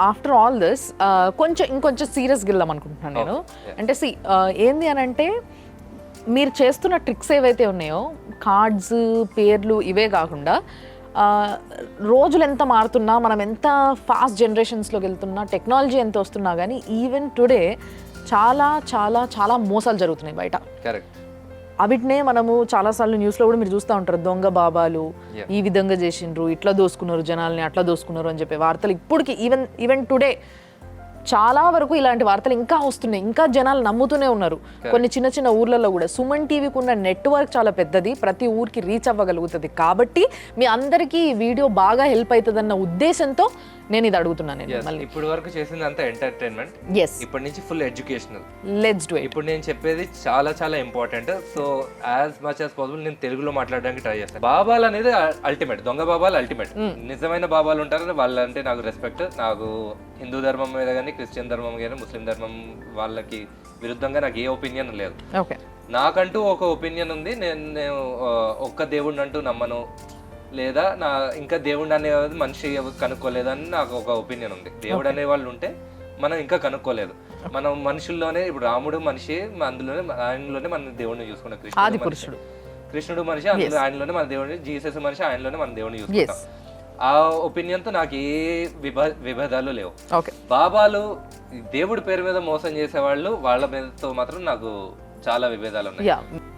After all this ఇంకొంచెం సీరియస్గా వెళ్దాం అనుకుంటున్నాను నేను. అంటే ఏంది అని అంటే మీరు చేస్తున్న ట్రిక్స్ ఏవైతే ఉన్నాయో కార్డ్స్ పేర్లు ఇవే కాకుండా రోజులు ఎంత మారుతున్నా, మనం ఎంత ఫాస్ట్ జనరేషన్స్లోకి వెళ్తున్నా, టెక్నాలజీ ఎంత వస్తున్నా కానీ ఈవెన్ టుడే చాలా చాలా చాలా మోసాలు జరుగుతున్నాయి బయట. కరెక్ట్. అవిటినే మనము చాలాసార్లు న్యూస్లో కూడా మీరు చూస్తూ ఉంటారు, దొంగ బాబాలు ఈ విధంగా చేసిండ్రు, ఇట్లా దోసుకున్నారు జనాల్ని, అట్లా దోసుకున్నారు అని చెప్పి వార్తలు ఇప్పటికి ఈవెన్ టుడే చాలా వరకు ఇలాంటి వార్తలు ఇంకా వస్తున్నాయి. ఇంకా జనాలు నమ్ముతూనే ఉన్నారు. కొన్ని చిన్న చిన్న ఊర్లలో కూడా సుమన్ టీవీకి ఉన్న నెట్వర్క్ చాలా పెద్దది, ప్రతి ఊరికి రీచ్ అవ్వగలుగుతుంది. కాబట్టి మీ అందరికీ ఈ వీడియో బాగా హెల్ప్ అవుతుందన్న ఉద్దేశంతో నేను ఇది అడుగుతున్నాను. ఇప్పుడు వరకు చేసింది అంతా ఎంటర్టైన్మెంట్. ఇప్పటి నుంచి full educational. Let's do it. ఇప్పుడు నేను చెప్పేది చాలా చాలా important. So as much as possible నేను తెలుగులో మాట్లాడడానికి ట్రై చేస్తాను. బాబాలు అనేది అల్టిమేట్, దొంగ బాబాలు అల్టిమేట్. నిజమైన బాబాలు ఉంటారు, వాళ్ళంటే నాకు రెస్పెక్ట్. నాకు హిందూ ధర్మం మీద కానీ, క్రిస్టియన్ ధర్మం కానీ, ముస్లిం ధర్మం వాళ్ళకి విరుద్ధంగా నాకు ఏ ఒపీనియన్ లేదు. నాకంటూ ఒక ఒపీనియన్ ఉంది. నేను ఒక్క దేవుడిని అంటూ నమ్మను, లేదా నా ఇంకా దేవుడు అనేది మనిషి కనుక్కోలేదని నాకు ఒక ఒపీనియన్ ఉంది. దేవుడు అనే వాళ్ళు ఉంటే మనం ఇంకా కనుక్కోలేదు. మనం మనుషుల్లోనే ఇప్పుడు రాముడు మనిషి, ఆయనలోనే మన దేవుడిని చూసుకుంటాం. కృష్ణుడు మనిషి, ఆయనలోనే మన దేవుడిని, జీసస్ మనిషి, ఆయనలోనే మన దేవుడిని చూసుకుంటాం. ఆ ఒపీనియన్ తో నాకు ఏ విభేదాలు లేవు. బాబాలు దేవుడి పేరు మీద మోసం చేసేవాళ్ళు, వాళ్ళ మీదతో మాత్రం నాకు చాలా విభేదాలు ఉన్నాయి.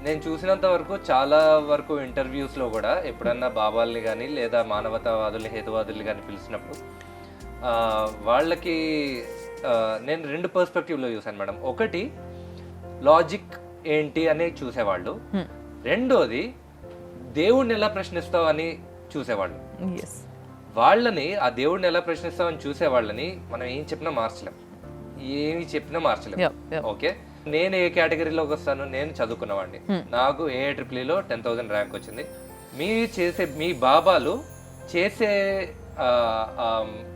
నేను చూసినంత వరకు చాలా వరకు ఇంటర్వ్యూస్ లో కూడా ఎప్పుడన్నా బాబాల్ని కానీ లేదా మానవతావాదుల్ని, హేతువాదుల్ని కానీ పిలిచినప్పుడు వాళ్ళకి నేను రెండు పర్స్పెక్టివ్ లో చూసాను మేడం. ఒకటి లాజిక్ ఏంటి అని చూసేవాళ్ళు, రెండోది దేవుడిని ఎలా ప్రశ్నిస్తావు అని చూసేవాళ్ళు. వాళ్ళని ఆ దేవుడిని ఎలా ప్రశ్నిస్తామని చూసే వాళ్ళని మనం ఏం చెప్పినా మార్చలేం. ఓకే, నేను ఏ కేటగిరీలోకి వస్తాను? నేను చదువుకున్నవాడిని, నాకు AIEEEలో 10,000 ర్యాంక్ వచ్చింది. మీ బాబాలు చేసే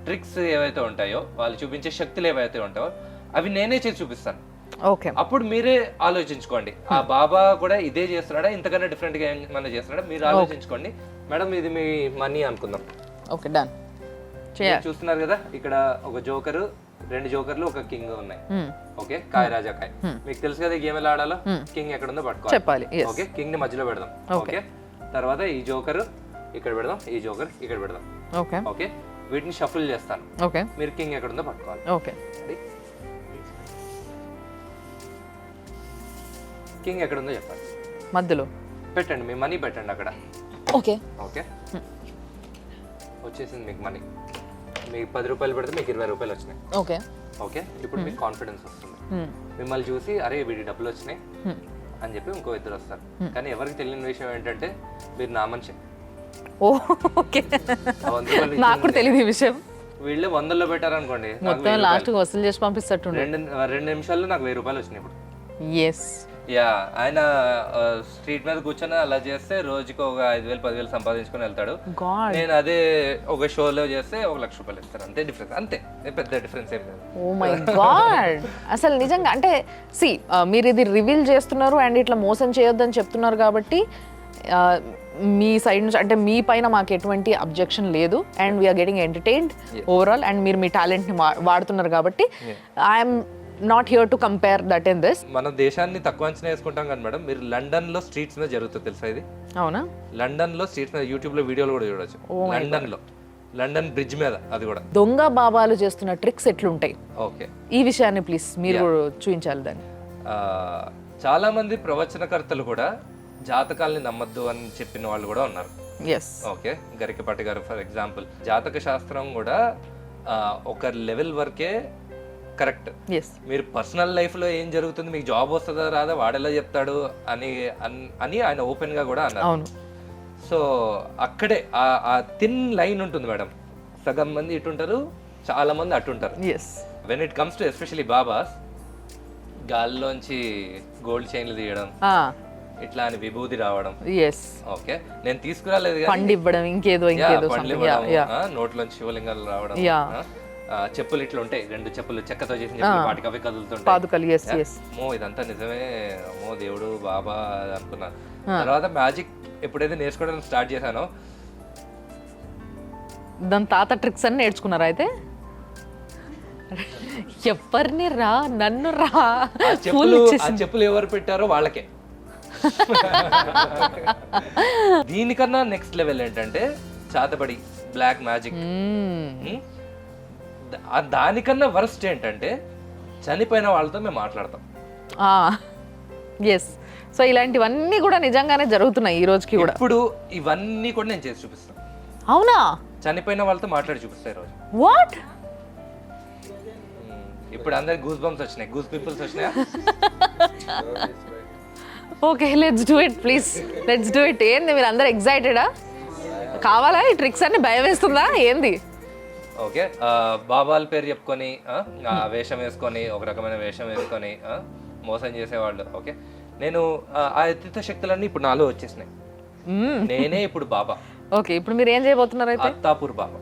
ట్రిక్స్ ఏవైతే ఉంటాయో, వాళ్ళు చూపించే శక్తులు ఏవైతే ఉంటాయో అవి నేనే చేసి చూపిస్తాను. అప్పుడు మీరే ఆలోచించుకోండి, ఆ బాబా కూడా ఇదే చేస్తున్నాడా, ఇంతకన్నా డిఫరెంట్ గా ఏమన్నా చేస్తున్నాడా, మీరు ఆలోచించుకోండి. మేడం ఇది మీ మనీ అనుకుందాం. Okay, done. చూస్తున్నారు కదా, ఇక్కడ ఒక జోకరు, 2 జోకర్లు, ఒక కింగ్ ఉన్నాయి. ఓకే, కాయ రాజా కాయ. మీకు తెలుసు కదా ఈ గేమ్ ఎలా ఆడాలో. కింగ్ ఎక్కడ ఉందో పట్టుకోవాలి. ఓకే, కింగ్ ని మధ్యలో పెడదాం. ఓకే, తర్వాత ఈ జోకర్ ఇక్కడ పెడదాం, ఈ జోకర్ ఇక్కడ పెడదాం. ఓకే, వీటిని షఫుల్ చేస్తాను. ఓకే, మీరు కింగ్ ఎక్కడ ఉందో పట్టుకోవాలి. ఓకే, కింగ్ ఎక్కడ ఉందో చెప్పండి. మధ్యలో పెట్టండి, మీ మనీ పెట్టండి అక్కడ. ఓకే, ఓకే, వచ్చేసింది మీకు మనీ. మీకు 10 రూపాయలు పెడితే మీకు 20 రూపాయలు వచ్చినాయి. ఓకే ఓకే, ఇప్పుడు మీకు కాన్ఫిడెన్స్ వస్తుంది. మిమ్మల్ని చూసి అరే వీడి డబ్బులు వచ్చినాయి అని చెప్పి ఇంకో ఇద్దరు వస్తారు. కానీ ఎవరికి తెలియని విషయం ఏంటంటే మీరు నా మనిషి. ఓకే, నాకు కూడా తెలియదు ఈ విషయం. వీళ్ళు 100లో పెట్టారనుకోండి, మొత్తం లాస్ట్ వసూలు చేసి పంపిస్తట్టు 2 నిమిషాల్లో నాకు 1000 రూపాయలు వచ్చినాయి. ఇప్పుడు ఆయన స్ట్రీట్ మీద కూర్చొని అలా చేస్తే రోజుకి ఒక 5,000 10,000 సంపాదించుకొని వెళ్తాడు. నేను అదే ఒక షోలో చేస్తే 1,00,000 రూపాయలు ఇస్తాను. అంతే డిఫరెన్స్, అంతే, పెద్ద డిఫరెన్స్ ఏం లేదు. ఓ మై గాడ్, అసలు నిజంగా అంటే మీరు ఇది రివీల్ చేస్తున్నారు అండ్ ఇట్లా మోసం చేయొద్దని చెప్తున్నారు కాబట్టి మీ సైడ్ నుంచి అంటే మీ పైన మాకు ఎటువంటి అబ్జెక్షన్ లేదు and we are getting entertained overall. And మీరు మీ టాలెంట్ని వాడుతున్నారు కాబట్టి I'm not here to compare that in this. మన దేశాన్ని తక్కువ అంచనా వేసుకుంటాం కానీ మేడం, మీరు లండన్ లో స్ట్రీట్స్ మీద జరుగుతుంది తెలుసా ఇది? అవునా? లండన్ లో స్ట్రీట్స్ మీద యూట్యూబ్ లో వీడియోలు కూడా చూడొచ్చు. లండన్ బ్రిడ్జ్ మీద, అది కూడా దొంగ బాబాలు చేస్తున్న ట్రిక్స్ ఎట్లుంటాయి? ఓకే, ఈ విషయాన్ని ప్లీజ్ మీరు చూపించాలి దాన్ని. చాలా మంది ప్రవచనకర్తలు కూడా జాతకాలని నమ్మద్దు అని చెప్పిన వాళ్ళు కూడా ఉన్నారు. ఓకే, గరికపాటి గారు ఫర్ ఎగ్జాంపుల్. జాతక శాస్త్రం కూడా ఒక లెవెల్ వరకే కరెక్ట్. మీరు పర్సనల్ లైఫ్ లో ఏం జరుగుతుంది, మీకు జాబ్ వస్తుందా రాదా వాడెలా చెప్తాడు అని ఆయన ఓపెన్ గా కూడా అన్నారు. సో అక్కడే ఆ థిన్ లైన్ ఉంటుంది మేడం. సగం మంది ఇటుంటారు, చాలా మంది అటుంటారు. When it comes to especially babas, గాల్లోంచి గోల్డ్ చైన్లు తీయడం, ఇట్లా అని విభూతి రావడం. ఓకే, నేను తీసుకురాలేదు, పండు ఇవ్వడం, ఇంకేదో నోట్లోంచి శివలింగాలు రావడం, చెప్పులు ఇట్లా ఉంటాయి, 2 చెప్పులు చెక్కతో చేసిన చెప్పులు, వాటికి అవి కదులుతుంటాయి. ఇదంతా నిజమే, దేవుడు బాబా అనుకున్నాను. తర్వాత మ్యాజిక్ ఎప్పుడైతే నేర్చుకోవడం స్టార్ట్ చేశానో, దాని తాత ట్రిక్స్ అని నేర్చుకున్నారా అయితే? ఎవరిని రా నన్ను రా ఆ చెప్పులు ఎవరు పెట్టారో వాళ్ళకే. దీనికన్నా నెక్స్ట్ లెవెల్ ఏంటంటే చాతబడి, బ్లాక్ మ్యాజిక్. దానికన్నా వరస్ట్ ఏంటంటే చనిపోయిన వాళ్ళతో మేము మాట్లాడతాం. ఎస్, సో ఇలాంటివన్నీ కూడా నిజంగానే జరుగుతున్నాయి ఈ రోజుకి కూడా. ఇప్పుడు ఇవన్నీ కూడా నేను చేసి చూపిస్తాను. అవునా? చనిపోయిన వాళ్ళతో మాట్లాడి చూపిస్తాయి రోజు. వాట్? ఇప్పుడు అందరికి గూస్ బంప్స్ వచ్చినాయి, గూస్ పింపుల్స్ వచ్చినాయా? Okay, let's do it please, let's do it. ఏంది మీరు అందరు ఎక్సైటెడా? కావాలా ఈ ట్రిక్స్ అన్ని? భయం వేస్తుందా ఏంది? ఓకే, బాబాల పేరు చెప్పుకొని వేషం వేసుకొని, ఒక రకమైన వేషం వేసుకొని మోసం చేసేవాళ్ళు. ఓకే, నేను ఆ అతీత శక్తులన్నీ ఇప్పుడు నాలో వచ్చేసినాయి. నేనే ఇప్పుడు బాబా. ఓకే, ఇప్పుడు మీరు ఏం చేయబోతున్నారు అయితే? అత్తాపూర్ బాబా.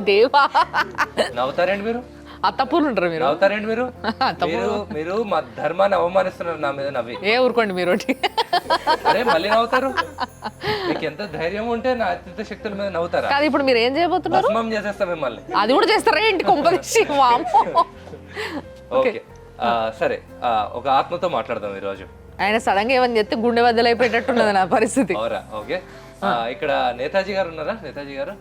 దేవా, నవ్వుతారండి మీరు? అత్తపూర్లు ఉంటారు మీరు? నవ్వుతారండి మీరు? మీరు మా ధర్మాన్ని అవమానిస్తున్నారు నా మీద నవ్వి. ఏ ఊరుకోండి మీరు. అరే మళ్ళీ నవ్వుతారు? మీకు ఎంత ధైర్యం ఉంటే నా అతీత శక్తుల మీద నవ్వుతారా? కాదు, ఇప్పుడు మీరు ఏం చేయబోతున్నారు? భస్మం చేసేస్తా మిమ్మల్ని. అది కూడా చేస్తారా ఏంటి? కొంపదీసి. ఓకే, సరే, ఒక ఆత్మతో మాట్లాడదాం ఈ రోజు. ఆయన సడన్ గా ఏమని చెప్తే గుండె బద్దలైపోయేటట్టున్నది నా పరిస్థితి. అవురా? ఓకే, ఇక్కడ నేతాజీ గారు ఉన్నారా? నేతాజీ గారు,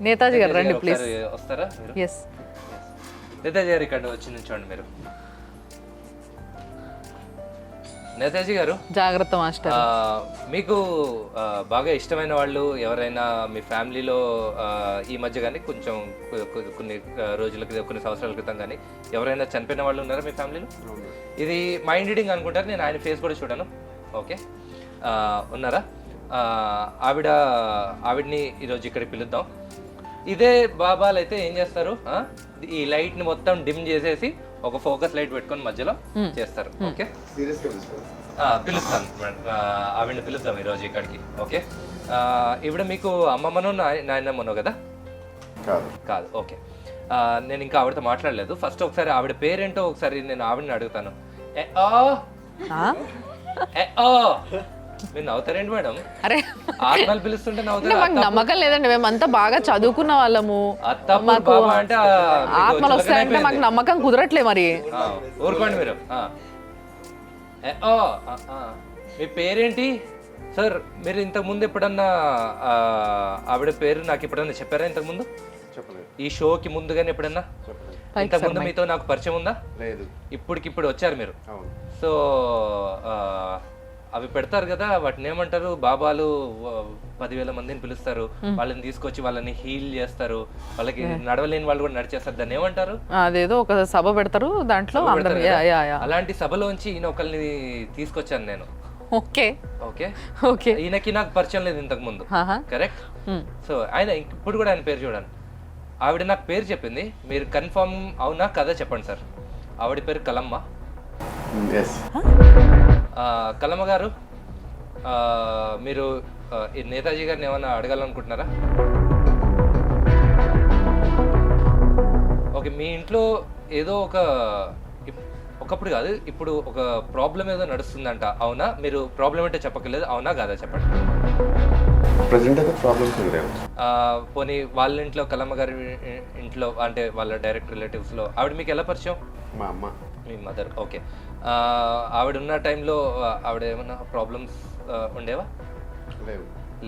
నేతాజీ గారు రండి ప్లీజ్. వస్తారా మీరు? ఎస్, నేతాజీ గారు ఇక్కడ వచ్చి నుంచోండి మీరు. నేతాజీ గారు, జాగ్రత్త మాస్టర్. మీకు బాగా ఇష్టమైన వాళ్ళు ఎవరైనా మీ ఫ్యామిలీలో ఈ మధ్య కానీ కొంచెం కొన్ని రోజుల క్రితం, కొన్ని సంవత్సరాల క్రితం కానీ ఎవరైనా చనిపోయిన వాళ్ళు ఉన్నారా మీ ఫ్యామిలీలో? ఇది మైండ్ రీడింగ్ అనుకుంటారు, నేను ఆయన ఫేస్ కూడా చూడాను. ఓకే, ఉన్నారా? ఆవిడ్ని ఈరోజు ఇక్కడికి పిలుద్దాం. ఇదే బాబాలు అయితే ఏం చేస్తారు, ఈ లైట్ ని మొత్తం డిమ్ చేసేసి ఒక ఫోకస్ లైట్ పెట్టుకొని మధ్యలో చేస్తారు. ఓకే, పిలుస్తాను ఆవిడని పిలుద్దాం ఈరోజు ఇక్కడికి. ఓకే, ఇప్పుడు మీకు అమ్మమ్మను నాయనమ్మను కదా? కాదు. ఓకే, నేను ఇంకా ఆవిడతో మాట్లాడలేదు. ఫస్ట్ ఒకసారి ఆవిడ పేరేంటో ఒకసారి నేను ఆవిడని అడుగుతాను. మీరు నవ్వుతారేంటి మేడం? అరే, ఆత్మలు పిలుస్తుంటే నవ్వుతారు? మాకు నమ్మకం లేదండి, మేమంతా బాగా చదువుకున్న వాళ్ళము. మాకు అంటే ఆత్మలు వస్తాయంటే మాకు నమ్మకం కుదరట్లే మరి. ఊరుకోండి మీరు. మీ పేరేంటి సార్? మీరు ఇంతకు ముందు ఎప్పుడన్నా ఆవిడ పేరు నాకు ఎప్పుడన్నా చెప్పారా? ఇంతకు ముందు ఈ షోకి ముందుగానే ఎప్పుడన్నా ఇంతకు ముందు మీతో నాకు పరిచయం ఉందా? లేదు. ఇప్పటికిప్పుడు వచ్చారు మీరు. సో అవి పెడతారు కదా, వాటిని ఏమంటారు? బాబాలు 10,000 మందిని పిలుస్తారు, వాళ్ళని తీసుకొచ్చి వాళ్ళని హీల్ చేస్తారు, వాళ్ళకి నడవలేని వాళ్ళు కూడా నడిచేస్తారు. దాన్ని ఏమంటారు? అదేదో ఒక సభ పెడతారు, దాంట్లో అలాంటి సభలోంచి ఈయన ఒకరిని తీసుకొచ్చాను నేను. ఓకే ఓకే ఓకే, ఈయనకి నాకు పరిచయం లేదు ఇంతకు ముందు. కరెక్ట్. సో ఆయన ఇప్పుడు కూడా ఆయన పేరు చూడండి. ఆవిడ నాకు పేరు చెప్పింది, మీరు కన్ఫర్మ్ అవునా కదా చెప్పండి సార్. ఆవిడ పేరు కలమ్మ. కలమ్మ గారు, మీరు నేతాజీ గారిని ఏమైనా అడగాలనుకుంటున్నారా? ఓకే, మీ ఇంట్లో ఏదో ఒకప్పుడు కాదు, ఇప్పుడు ఒక ప్రాబ్లం ఏదో నడుస్తుందంట, అవునా? మీరు ప్రాబ్లం అంటే చెప్పక్కర్లేదు, అవునా కాదా చెప్పండి. పోనీ వాళ్ళ ఇంట్లో, కలమ్మ గారి ఇంట్లో, అంటే వాళ్ళ డైరెక్ట్ రిలేటివ్స్లో ఆవిడ మీకు ఎలా పరిచయం? మా అమ్మ. మీ మదర్. ఓకే, ఆవిడ ఉన్న టైంలో ఆవిడ ఏమన్నా ప్రాబ్లమ్స్ ఉండేవా?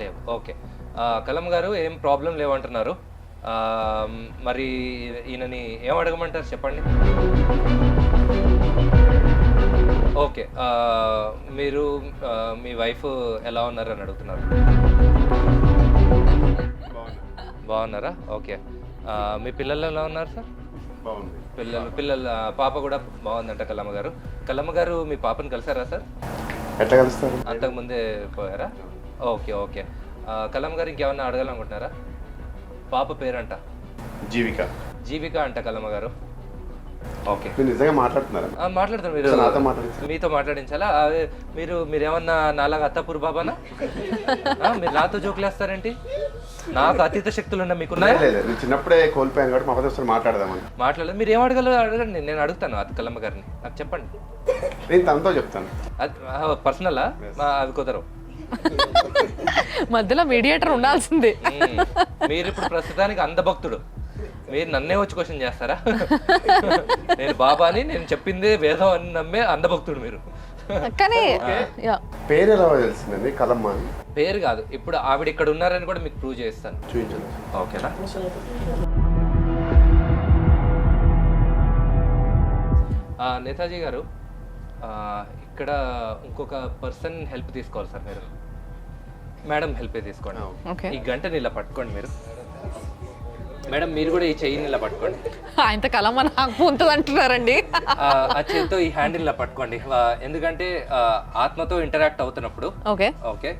లేవు. ఓకే, కలమ్మ గారు ఏం ప్రాబ్లం లేవంటున్నారు. మరి ఈయనని ఏం అడగమంటారు చెప్పండి. ఓకే, మీరు మీ వైఫ్ ఎలా ఉన్నారు అని అడుగుతున్నారు. బాగున్నారా? ఓకే, మీ పిల్లలు ఎలా ఉన్నారు సార్? పిల్లలు పాప కూడా బాగుందంట. కలమ్మ గారు, కలమ్మ గారు మీ పాపని కలిసారా సార్? ఎట్లా కలుస్తారు? అంతకు ముందే పోయారా? ఓకే ఓకే, కలమ్మ గారు ఇంకేమన్నా అడగాలనుకుంటున్నారా? పాప పేరంట జీవిక. జీవిక అంట కలమ్మ గారు. ఓకే, నిజంగా మాట్లాడుతున్నారా? మాట్లాడతారు. మీరు మీతో మాట్లాడించాలా? మీరేమన్నా నాలాగా అత్తాపూర్ బాబానా? మీరు నాతో జోకులేస్తారేంటి? నాకు అతీత శక్తులు ఉన్నా మీకు? చిన్నప్పుడే కోల్పోయాను కాబట్టి మా ఫాదర్ మాట్లాడదామని. మాట్లాడలేదు. మీరు ఏం అడగలరు అడగండి, నేను అడుగుతాను కలమ్మ గారిని. నాకు చెప్పండి, నేను తనతో చెప్తాను. పర్సనలా? అవి కుదరవు. మధ్యలో మీడియేటర్ ఉండాల్సిందే. మీరు ఇప్పుడు ప్రస్తుతానికి అందభక్తుడు, మీరు నన్నే వచ్చి క్వశ్చన్ చేస్తారా? నేను బాబాని, నేను చెప్పిందే వేదం అని నమ్మే అంధభక్తుడు మీరు. కానీ యా పేరు ఎలా తెలిసిందండి కలమ్మ అని? పేరు కాదు, ఇప్పుడు ఆవిడ ఇక్కడ ఉన్నారని కూడా మీకు ప్రూవ్ చేస్తాను. చూపించండి. ఓకేనా? నేతాజీ గారు, ఇక్కడ ఇంకొక పర్సన్ హెల్ప్ తీసుకోవాలి సార్ మీరు. మేడం హెల్ప్ తీసుకోండి. ఓకే. ఈ గంటని ఇలా పట్టుకోండి మీరు. మేడం మీరు కూడా ఈ చెయ్యిని ఇలా పట్టుకోండి. ఆయనతో కలమ్మ నాకు ఉంటుంది అంటున్నారండి. ఆ చేతితో ఈ హ్యాండిల్ ఇలా పట్టుకోండి. ఎందుకంటే ఆత్మతో ఇంటరాక్ట్ అవుతున్నప్పుడు ఓకే ఓకే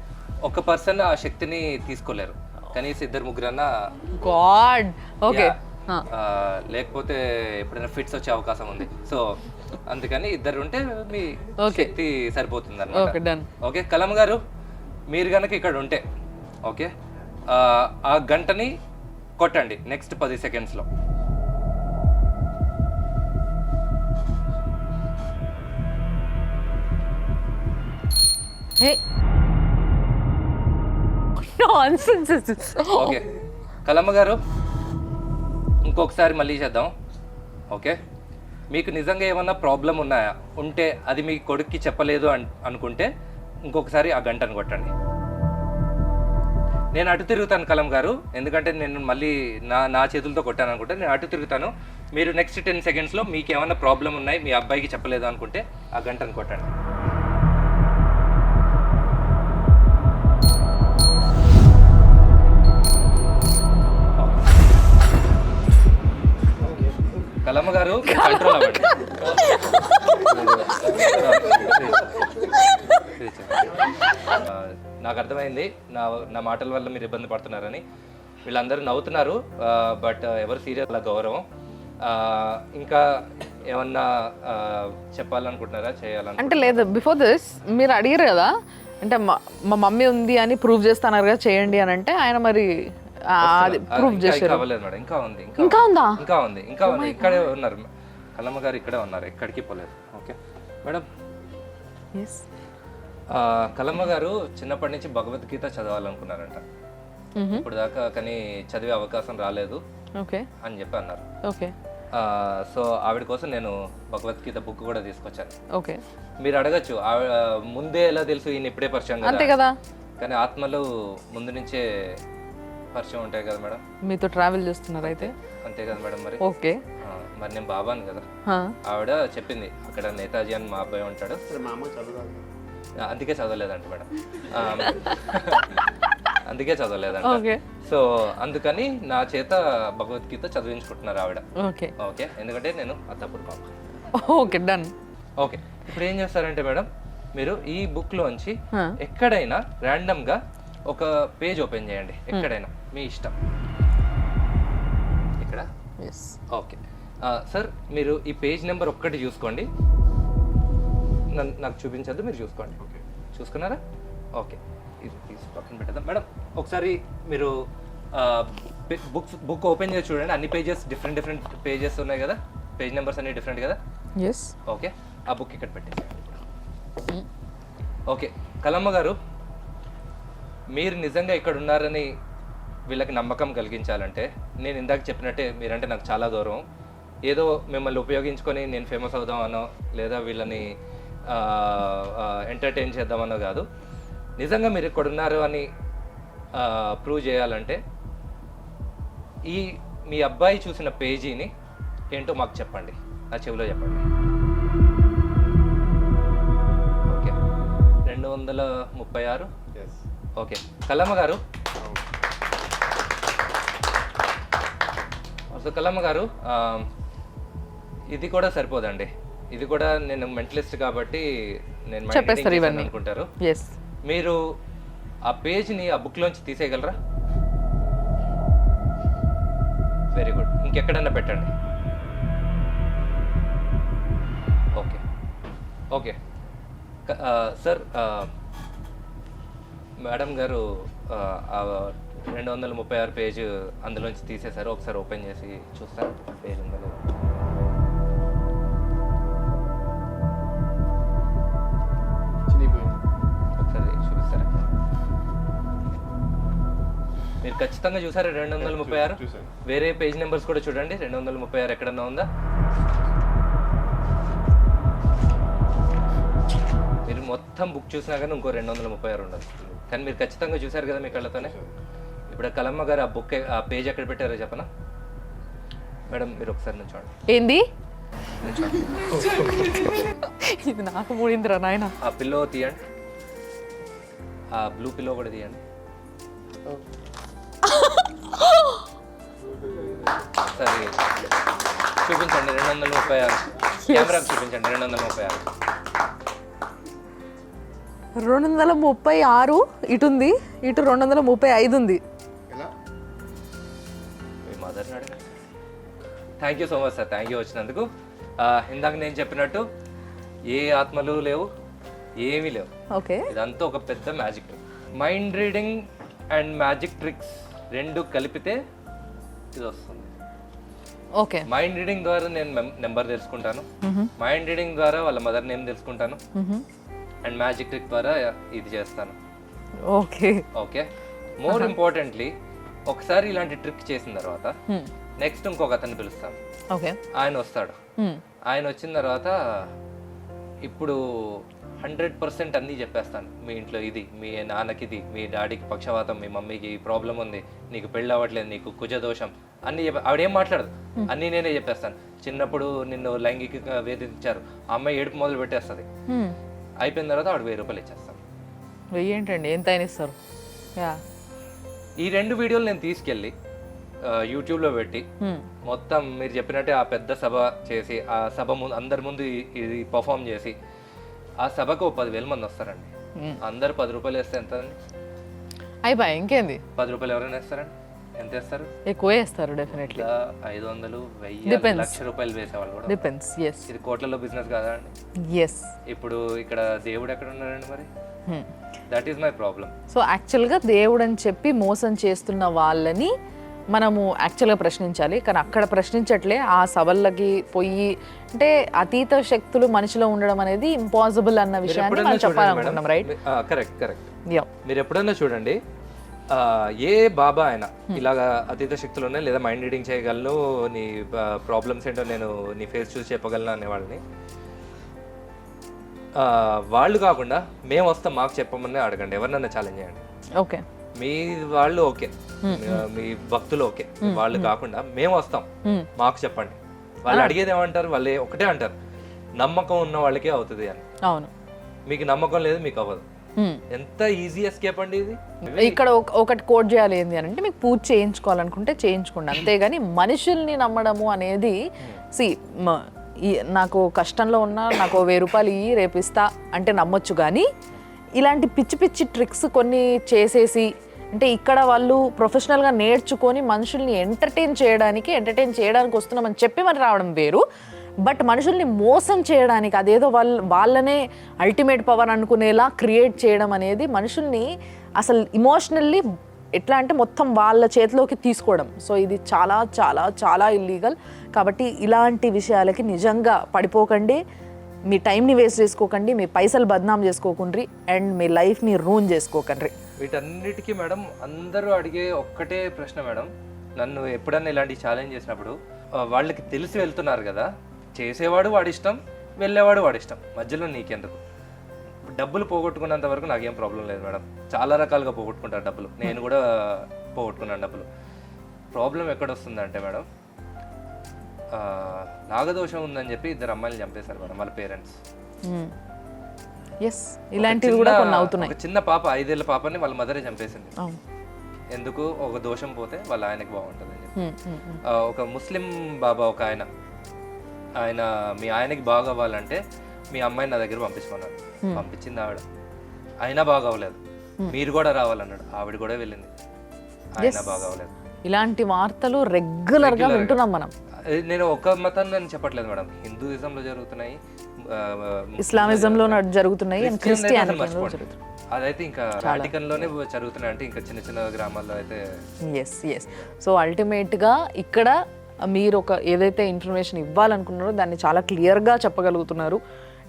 ఒక పర్సన్ ఆ శక్తిని తీసుకోలేరు, కనీసం ఇద్దరు ముగ్గురన్నా. God okay. లేకపోతే ఎప్పుడైనా ఫిట్స్ వచ్చే అవకాశం ఉంది. సో అందుకని ఇద్దరు ఉంటే మీ శక్తి సరిపోతుంది ఓకే అన్నమాట. డన్. ఓకే కలమ్ గారు, మీరు కనుక ఇక్కడ ఉంటే ఓకే ఆ గంటని కొట్టండి నెక్స్ట్ 10 సెకండ్స్లో. హే నాన్సెన్స్. ఓకే కలమ్మ గారు, ఇంకొకసారి మళ్ళీ చేద్దాం. ఓకే, మీకు నిజంగా ఏమన్నా ప్రాబ్లం ఉన్నాయా? ఉంటే అది మీ కొడుక్కి చెప్పలేదు అనుకుంటే ఇంకొకసారి ఆ గంటను కొట్టండి. నేను అటు తిరుగుతాను కలం గారు, ఎందుకంటే నేను మళ్ళీ నా చేతులతో కొట్టాను అనుకుంటే నేను అటు తిరుగుతాను. మీరు నెక్స్ట్ 10 సెకండ్స్లో మీకు ఏమన్నా ప్రాబ్లం ఉన్నాయి, మీ అబ్బాయికి చెప్పలేదు అనుకుంటే ఆ గంటను కొట్టండి. కలమ్మ గారు కంట్రోల్ అవ్వండి. నాకు అర్థమైంది నా మాటల వల్ల మీరు ఇబ్బంది పడుతున్నారని. వీళ్ళందరూ నవ్వుతున్నారు, బట్ ఎవరు సీరియస్ గౌరవం. ఇంకా ఏమన్నా చెప్పాలనుకుంటున్నారా, చేయాలని? అంటే లేదు, బిఫోర్ దిస్ మీరు అడిగారు కదా, అంటే మా మమ్మీ ఉంది అని ప్రూవ్ చేస్తున్నారు కదా చేయండి అని అంటే ఆయన మరి అది ప్రూవ్ చేశారు. అవ్వలేదు మేడం, ఇంకా ఉంది. ఇంకా ఉందా? ఇంకా ఉంది. ఇక్కడే ఉన్నారు కలమ్మ గారు, ఇక్కడే ఉన్నారు, ఎక్కడికి పోలేదు. Okay madam. కలమ్మ గారు చిన్నప్పటి నుంచి భగవద్గీత చదవాలనుకున్నారంట ఇప్పుడు దాకా, కానీ చదివే అవకాశం రాలేదు అని చెప్పి అన్నారు. ఓకే. సో ఆవిడ కోసం నేను భగవద్గీత బుక్ కూడా తీసుకొచ్చాను. ఓకే. మీరు అడగచ్చు ముందే ఎలా తెలుసు ఈయన ఇప్పుడే పరిచయం అంతే కదా, కానీ ఆత్మలు ముందు నుంచే పరిచయం ఉంటాయి కదా మేడం. మీతో ట్రావెల్ చేస్తున్నారు అయితే. అంతే కదా మేడం. మరి ఓకే, మరి నేను బాబాను కదా. ఆవిడ చెప్పింది అక్కడ నేతాజీ అని మా అబ్బాయి ఉంటాడు, అందుకే చదవలేదంట మేడం. అందుకే చదవలేదంట. సో అందుకని నా చేత భగవద్గీత చదివించుకుంటున్నారు ఆవిడ. ఓకే, ఎందుకంటే నేను అత్తప్పుడు పాప. Okay done. ఓకే, ఇప్పుడు ఏం చేస్తారంటే మేడం, మీరు ఈ బుక్ లోంచి ఎక్కడైనా ర్యాండమ్ గా ఒక పేజ్ ఓపెన్ చేయండి, ఎక్కడైనా మీ ఇష్టం. ఇక్కడ ఓకే సార్, మీరు ఈ పేజ్ నెంబర్ ఒక్కటి చూసుకోండి, నాకు చూపించద్దు, మీరు చూసుకోండి. చూసుకున్నారా? ఓకే, ఇది తీసి పక్కన పెట్టేద్దాం మేడం. ఒకసారి మీరు బుక్ ఓపెన్ చేసి చూడండి, అన్ని పేజెస్ డిఫరెంట్ పేజెస్ ఉన్నాయి కదా, పేజ్ నెంబర్స్ అన్ని డిఫరెంట్ కదా. ఓకే, ఆ బుక్ ఇక్కడ పెట్టేసి. ఓకే కలమ్మ గారు, మీరు నిజంగా ఇక్కడ ఉన్నారని వీళ్ళకి నమ్మకం కలిగించాలంటే నేను ఇందాక చెప్పినట్టే మీరంటే నాకు చాలా గౌరవం. ఏదో మిమ్మల్ని ఉపయోగించుకొని నేను ఫేమస్ అవుదామనో లేదా వీళ్ళని ఎంటర్టైన్ చేద్దామనో కాదు. నిజంగా మీరు ఇక్కడ ఉన్నారు అని ప్రూవ్ చేయాలంటే ఈ మీ అబ్బాయి చూసిన పేజీని ఏంటో మాకు చెప్పండి, నా చెవిలో చెప్పండి. ఓకే, 236. ఓకే కలమ్మ గారు, కలమ్మ గారు, ఇది కూడా సరిపోదండి. ఇది కూడా నేను మెంటలిస్ట్ కాబట్టి నేను అనుకుంటారు. మీరు ఆ పేజ్ని ఆ బుక్లోంచి తీసేయగలరా? వెరీ గుడ్, ఇంకెక్కడన్నా పెట్టండి. ఓకే ఓకే సార్, మేడం గారు 236 పేజ్ అందులోంచి తీసేశారు. ఒకసారి ఓపెన్ చేసి చూస్తారా పేజ్ ఉందో లేదో? ఒకసారి చూపిస్తారా? మీరు ఖచ్చితంగా చూసారా 236? చూసాను. వేరే పేజ్ నెంబర్స్ కూడా చూడండి. 236 ఎక్కడన్నా ఉందా? మీరు మొత్తం బుక్ చూసినా కానీ ఇంకో 236 ఉండదు. కానీ మీరు ఖచ్చితంగా చూసారు కదా మీ కళ్ళతోనే. ఇప్పుడు కలమ్మ గారు ఆ బుక్ ఆ పేజ్ ఎక్కడ పెట్టారో చెప్పనా మేడం? మీరు ఒకసారి నుంచోండి. ఏంది ఇది నాకు మూడిందిరా నాయన. ఆ పిల్లో తీయండి, ఆ బ్లూ పిల్లో కూడా తీయండి. సరే చూపించండి 236. కెమెరాకి చూపించండి 236. 236 ఇటు ఉంది, ఇటు 235 ఉంది. ఎలా? మీ మదర్ని అడగండి. Thank you so much sir, thank you వచ్చినందుకు. ఇందాక నేను చెప్పినట్టు ఏ ఆత్మలు లేవు, ఏమీ లేవు. ఓకే, ఇదంతా ఒక పెద్ద magic. Mind reading and magic tricks రెండు కలిపితే ఇది వస్తుంది. ఓకే. మైండ్ రీడింగ్ ద్వారా నేను నెంబర్ తెలుసుకుంటాను, మైండ్ రీడింగ్ ద్వారా వాళ్ళ మదర్ నేమ్ తెలుసుకుంటాను, అండ్ మ్యాజిక్ ట్రిక్ ద్వారా ఇది చేస్తాను. ఓకే. ఓకే, మోర్ ఇంపార్టెంట్లీ ఒకసారి ఇలాంటి ట్రిక్ చేసిన తర్వాత నెక్స్ట్ ఇంకొక అతన్ని పిలుస్తాను. ఓకే. ఆయన వస్తాడు. ఆయన వచ్చిన తర్వాత ఇప్పుడు 100% అన్నీ చెప్పేస్తాను. మీ ఇంట్లో ఇది, మీ నాన్నకి ఇది, మీ డాడీకి పక్షవాతం, మీ మమ్మీకి ప్రాబ్లం ఉంది, నీకు పెళ్ళి అవ్వట్లేదు, నీకు కుజదోషం అన్నీ ఆవిడేం మాట్లాడదు, అన్నీ నేనే చెప్పేస్తాను. చిన్నప్పుడు నిన్ను లైంగికంగా వేధించారు, ఆ అమ్మాయి ఏడుపు మొదలు పెట్టేస్తుంది. అయిపోయిన తర్వాత ఆవిడ 1000 రూపాయలు ఇచ్చేస్తాను. వెయ్యేంటండి, ఎంత అయినా ఇస్తారు. యా, ఈ 2 వీడియోలు నేను తీసుకెళ్ళి యూట్యూబ్లో పెట్టి మొత్తం మీరు చెప్పినట్టే ఆ పెద్ద సభ చేసి, ఆ సభ ముందు అందరి ముందు ఇది పర్ఫామ్ చేసి, ఆ సభకు 10,000 మంది వస్తారండి. అందరు 10 రూపాయలు వేస్తే ఎంత అండి? అయిపోయి ఇంకేంది. 10 రూపాయలు ఎవరైనా వేస్తారండి? ఎంత వేస్తారు? ఎక్కువ వేస్తారు డెఫినెట్లీ. 500, 1000, లక్ష రూపాయలు వేసేవాళ్ళు కూడా. డిపెండ్స్. ఎస్, ఇది కోట్లలో బిజినెస్ కాదా అండి? ఎస్. ఇప్పుడు ఇక్కడ దేవుడు ఎక్కడ ఉన్నారండి మరి? That is my problem. So యాక్చువల్గా దేవుడు అని చెప్పి మోసం చేస్తున్న వాళ్ళని మనము యాక్చువల్గా ప్రశ్నించాలి, కానీ అక్కడ ప్రశ్నించట్లే. ఆ సభలకి పోయి అంటే అతీత శక్తులు మనిషిలో ఉండడం అనేది ఇంపాసిబుల్ అన్న విషయాన్ని మనం చెప్పాలనుకుంటున్నాం. రైట్? Correct correct. యా, మీరు ఎప్పుడైనా చూడండి, ఏ బాబా అయినా ఇలాగా అతీత శక్తులు ఉన్నాయి లేదా మైండ్ రీడింగ్ చేయగలను, నీ ప్రాబ్లమ్స్ ఏంటో నేను నీ ఫేస్ చూసి చెప్పగలను అనే వాళ్ళని, వాళ్ళు కాకుండా మేము వస్తాం మాకు చెప్పమని అడగండి, ఎవరినన్నా ఛాలెంజ్ చేయండి. ఓకే. మీ వాళ్ళు ఓకే, మీ భక్తులు ఓకే, వాళ్ళు కాకుండా మేము వస్తాం మాకు చెప్పండి. వాళ్ళు అడిగేది ఏమంటారు? వాళ్ళు ఒకటే అంటారు, నమ్మకం ఉన్న వాళ్ళకే అవుతుంది అని. అవును. మీకు నమ్మకం లేదు, మీకు అవ్వదు. ఎంత ఈజీ ఎస్కేప్ అండి ఇది. ఇక్కడ ఒకటి కోట్ చేయాలి ఏంది అని అంటే, మీకు పూజ చేయించుకోవాలనుకుంటే చేయించుకోండి, అంతేగాని మనుషుల్ని నమ్మడము అనేది నాకు కష్టంలో ఉన్నా నాకు 1000 రూపాయలు ఇయ్యి రేపు ఇస్తా అంటే నమ్మొచ్చు, కానీ ఇలాంటి పిచ్చి పిచ్చి ట్రిక్స్ కొన్ని చేసేసి అంటే ఇక్కడ వాళ్ళు ప్రొఫెషనల్గా నేర్చుకొని మనుషుల్ని ఎంటర్టైన్ చేయడానికి వస్తున్నామని చెప్పి మరి రావడం వేరు. బట్ మనుషుల్ని మోసం చేయడానికి అదేదో వాళ్ళనే అల్టిమేట్ పవర్ అనుకునేలా క్రియేట్ చేయడం అనేది మనుషుల్ని అసలు ఇమోషనల్లీ ఎట్లా అంటే మొత్తం వాళ్ళ చేతిలోకి తీసుకోవడం. సో ఇది చాలా చాలా చాలా ఇల్లీగల్. కాబట్టి ఇలాంటి విషయాలకి నిజంగా పడిపోకండి, మీ టైంని వేస్ట్ చేసుకోకండి, మీ పైసలు బద్నాం చేసుకోకండి, అండ్ మీ లైఫ్ని రూన్ చేసుకోకండి. వీటన్నిటికీ మేడం అందరూ అడిగే ఒక్కటే ప్రశ్న మేడం, నన్ను ఎప్పుడన్నా ఇలాంటి ఛాలెంజ్ చేసినప్పుడు వాళ్ళకి తెలిసి వెళ్తున్నారు కదా, చేసేవాడు వాడిష్టం, వెళ్ళేవాడు వాడిష్టం, మధ్యలో నీకెందుకు? డబ్బులు పోగొట్టుకున్నంత వరకు నాకేం ప్రాబ్లం లేదు మేడం. చాలా రకాలుగా పోగొట్టుకుంటారు డబ్బులు, నేను కూడా పోగొట్టుకున్నాను డబ్బులు. ప్రాబ్లం ఎక్కడ వస్తుందంటే మేడం, నాగదోషం ఉందని చెప్పి 2 అమ్మాయిలు చంపేశారు మేడం వాళ్ళ పేరెంట్స్. ఎస్, ఇలాంటివి కూడా కొన్ని అవుతున్నాయి. ఒక చిన్న పాప 5 ఏళ్ల పాపని వాళ్ళ మదరే చంపేసింది. ఎందుకు? ఒక దోషం పోతే వాళ్ళ ఆయనకి బాగుంటుంది అని చెప్పి. ఒక ముస్లిం బాబా ఒక ఆయన మీ ఆయనకి బాగా అవ్వాలంటే మీ అమ్మాయిని నా దగ్గర పంపించుకున్నాడు. పంపించింది ఆవిడ, అయినా బాగా అవ్వలేదు. మీరు కూడా రావాలన్నాడు, ఆవిడ కూడా వెళ్ళింది, అయినా బాగా అవ్వలేదు. ఇలాంటి వార్తలు రెగ్యులర్గా వింటున్నాం మనం. నేను ఒక మతాన్ని నేను చెప్పట్లేదు మేడం, హిందూయిజంలో జరుగుతున్నాయి, ఇస్లామిజంలో జరుగుతున్నాయి, అదైతే ఇంకా వాటికన్లోనే జరుగుతున్నాయి, అంటే ఇంకా చిన్న చిన్న గ్రామాల్లో అయితే. Yes yes. సో అల్టిమేట్గా ఇక్కడ మీరు ఒక ఏదైతే ఇన్ఫర్మేషన్ ఇవ్వాలనుకున్నారో దాన్ని చాలా క్లియర్గా చెప్పగలుగుతున్నారు.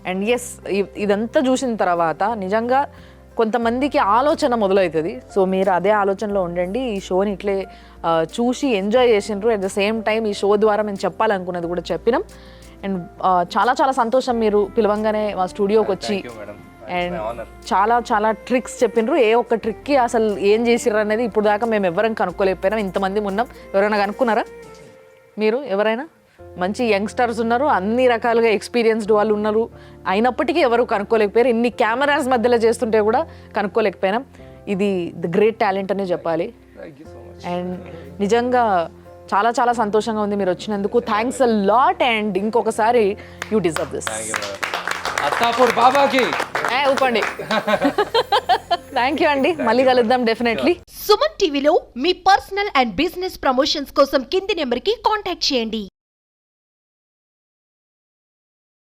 అండ్ ఎస్, ఇదంతా చూసిన తర్వాత నిజంగా కొంతమందికి ఆలోచన మొదలవుతుంది. సో మీరు అదే ఆలోచనలో ఉండండి. ఈ షోని ఇట్లే చూసి ఎంజాయ్ చేసిండ్రు. అట్ ద సేమ్ టైం ఈ షో ద్వారా మేము చెప్పాలనుకున్నది కూడా చెప్పినాం. అండ్ చాలా చాలా సంతోషం మీరు పిలవంగానే మా స్టూడియోకి వచ్చి అండ్ చాలా చాలా ట్రిక్స్ చెప్పిండ్రు. ఏ ఒక్క ట్రిక్కి అసలు ఏం చేసిర్రు అనేది ఇప్పుడు దాకా మేము ఎవరైనా కనుక్కోలేకపోయినాం. ఇంతమంది ఉన్నాం, ఎవరైనా కనుక్కున్నారా? మీరు ఎవరైనా? మంచి యంగ్స్టర్స్ ఉన్నారు, అన్ని రకాలుగా ఎక్స్పీరియన్స్డ్ వాళ్ళు ఉన్నారు, అయినప్పటికీ ఎవరు కనుక్కోలేకపోయారు. ఇన్ని కెమెరాస్ మధ్యలో చేస్తుంటే కూడా కనుక్కోలేకపోయినాం. ఇది ద గ్రేట్ టాలెంట్ అనే చెప్పాలి. అండ్ నిజంగా చాలా చాలా సంతోషంగా ఉంది మీరు వచ్చినందుకు. Thanks a lot. అండ్ ఇంకొకసారి యూ డిజర్వ్ దిస్. అత్తాపూర్ బాబాకి ఊపండి. థ్యాంక్ యూ అండి, మళ్ళీ కలుద్దాం డెఫినెట్లీ. సుమన్ టీవీలో మీ పర్సనల్ అండ్ బిజినెస్ ప్రమోషన్స్ కోసం కింది నెంబర్కి కాంటాక్ట్ చేయండి.